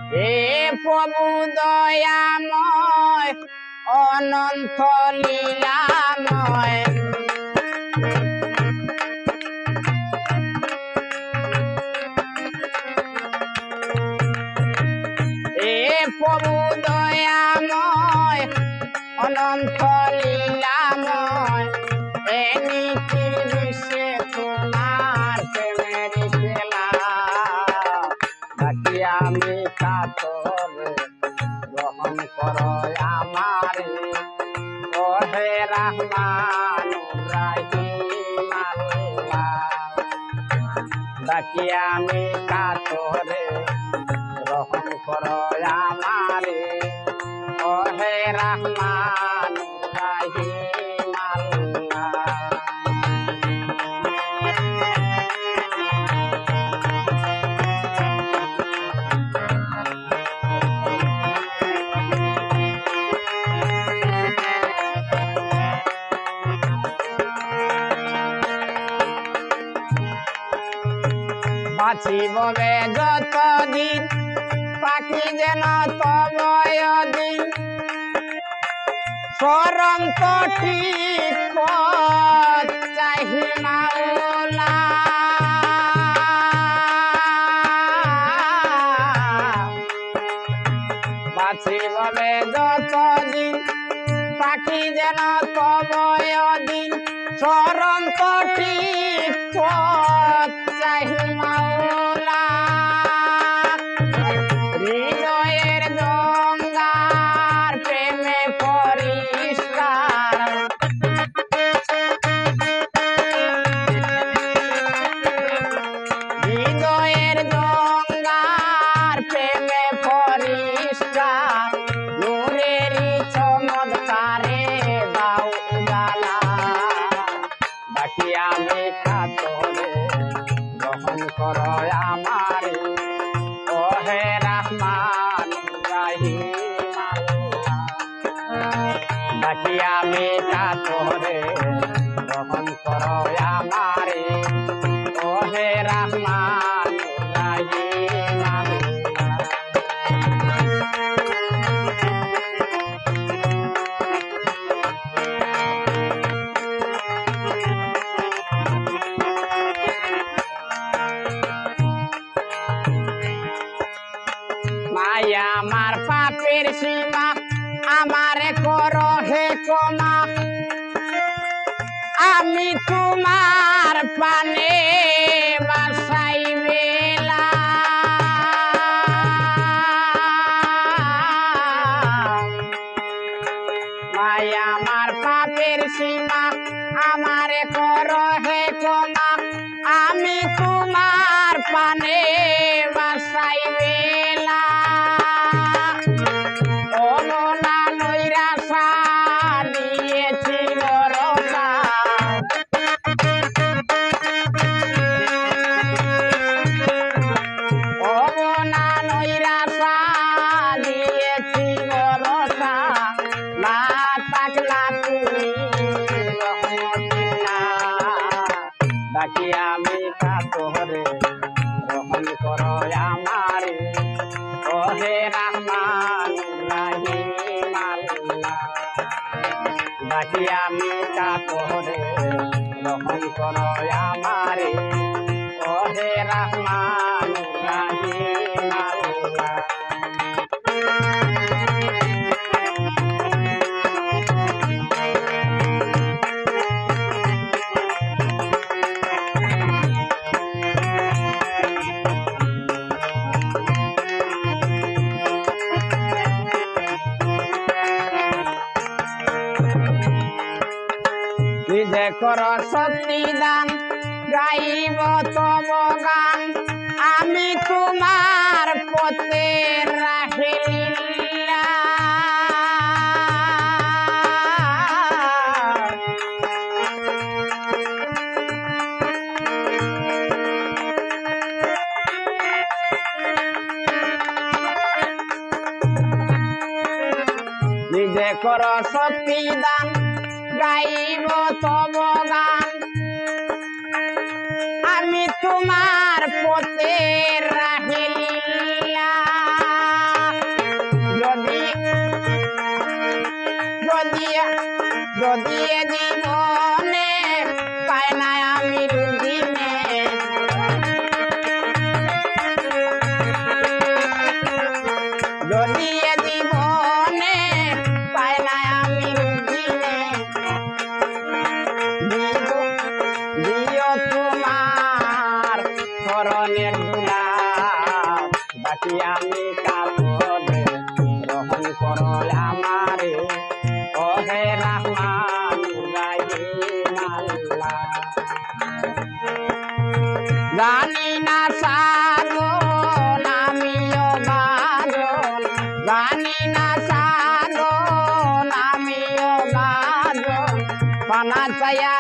হে প্রভু দয়াময় অনন্ত লীলাময় হে প্রভু দয়াময় অনন্ত লীলাময় এনিকি বিশ্বে তোমার প্রেমের খেলা বাকি আমি কাতরে গ্রহণ করো আমারে ওহে রহমান রাহিম আল্লাহ বাকি আমি কাতরে গ্রহণ করো আমারে ওহে রহমান রাহিম আল্লাহ বাঁচিববে যতদিন পাখি যেন তবয় দিন স্মরণ তো ঠিক পথ চাহি মাওলা বাঁচিববে যতদিন পাখি যেন তবয় দিন স্মরণ তো ঠিক পথ চাহি মাওলা হৃদয়ের গঙ্গার প্রেমে পরিষ্কার হৃদয়ের গঙ্গার প্রেমে পরিষ্কার নূরেরই চমৎকারে দাও উজালা বাকি আমি কাতরে গ্রহণ করো আমারে ওহে রহমান রাহিম আল্লাহ বাকি আমি কাতরে গ্রহণ করো আমারে ওহে রহমান রাহিম আল্লাহ মায়া আমার পাপের সীমা আমারে করো হে ক্ষমা আমি তোমার পানে বাসাই বেলা মায়া আমার পাপের সীমা আমারে করো হে ক্ষমা আমি তোমার পানে বাসাই বেলা অমনা নৈরাশা দিয়েছি ভরসা অমনা নৈরাশা দিয়েছি ভরসা না থাকলা তুমি বাকি আমি কাতরে গ্রহণ করো আমারে ওহে রহমান রাহিম আল্লাহ বাকি আমি কাতরে গ্রহণ করো আমারে ওহে রহমান রাহিম আল্লাহ নিজে কর শক্তি দান গাইব তব গান আমি তোমার পথে রাহিলা নিজে কর শক্তি দান গাইব তব গান আমি তোমার পথে রাহিলা ডাকি আমি কাতরে গ্রহণ করো আমারে ও হে রহমান রহিম আল্লাহ জানি না সাগর আমিও বাদল জানি না সাগর আমিও বাদল পানা চায়া